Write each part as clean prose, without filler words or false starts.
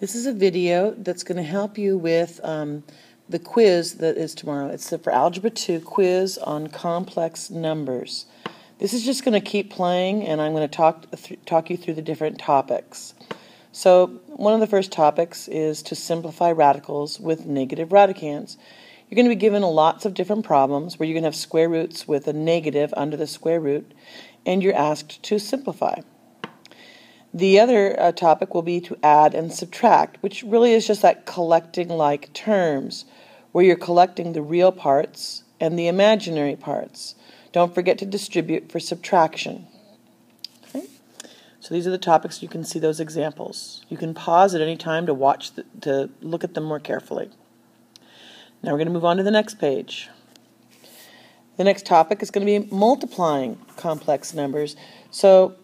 This is a video that's going to help you with the quiz that is tomorrow. It's for Algebra 2 quiz on complex numbers. This is just going to keep playing, and I'm going to talk you through the different topics. So one of the first topics is to simplify radicals with negative radicands. You're going to be given lots of different problems where you're going to have square roots with a negative under the square root, and you're asked to simplify. The other topic will be to add and subtract, which really is just that collecting like terms, where you're collecting the real parts and the imaginary parts. Don't forget to distribute for subtraction. Okay? So these are the topics. You can see those examples. You can pause at any time to look at them more carefully. Now we're going to move on to the next page. The next topic is going to be multiplying complex numbers. So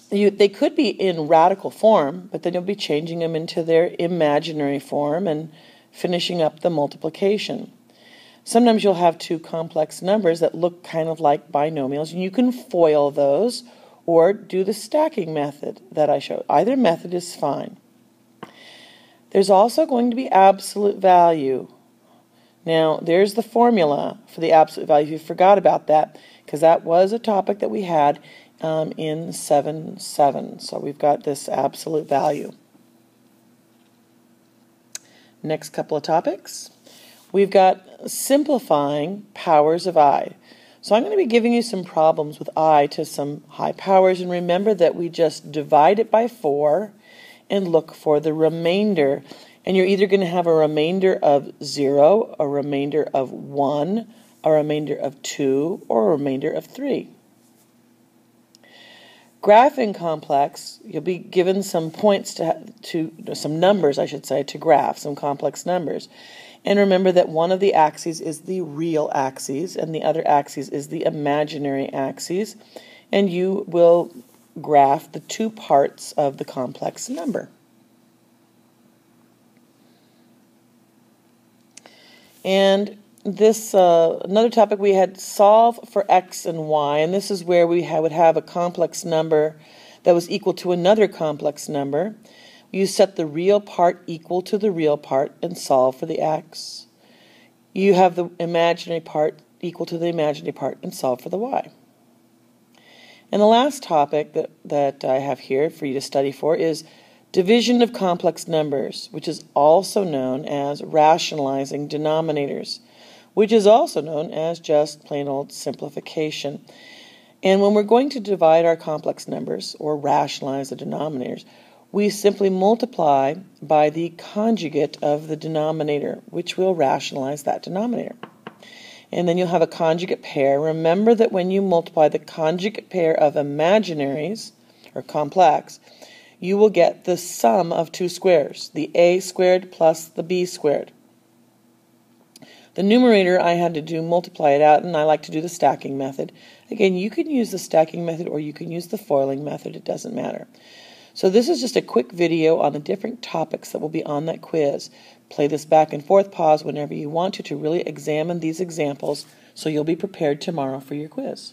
they could be in radical form, but then you'll be changing them into their imaginary form and finishing up the multiplication. Sometimes you'll have two complex numbers that look kind of like binomials, and you can FOIL those or do the stacking method that I showed. Either method is fine. There's also going to be absolute value. Now, there's the formula for the absolute value. You forgot about that because that was a topic that we had in 7-7. So we've got this absolute value. Next couple of topics. We've got simplifying powers of I. So I'm going to be giving you some problems with I to some high powers. And remember that we just divide it by 4 and look for the remainder. And you're either going to have a remainder of 0, a remainder of 1, a remainder of 2, or a remainder of 3. Graphing complex, you'll be given some points some numbers, I should say, to graph, some complex numbers. And remember that one of the axes is the real axis, and the other axis is the imaginary axis. And you will graph the two parts of the complex number. And this another topic we had, solve for x and y, and this is where we would have a complex number that was equal to another complex number. You set the real part equal to the real part and solve for the x. You have the imaginary part equal to the imaginary part and solve for the y. And the last topic that I have here for you to study for is division of complex numbers, which is also known as rationalizing denominators, which is also known as just plain old simplification. And when we're going to divide our complex numbers or rationalize the denominators, we simply multiply by the conjugate of the denominator, which will rationalize that denominator. And then you'll have a conjugate pair. Remember that when you multiply the conjugate pair of imaginaries, or complex, you will get the sum of two squares, the a squared plus the b squared. The numerator I had to multiply it out, and I like to do the stacking method. Again, you can use the stacking method or you can use the FOILing method. It doesn't matter. So this is just a quick video on the different topics that will be on that quiz. Play this back and forth, pause whenever you want to really examine these examples so you'll be prepared tomorrow for your quiz.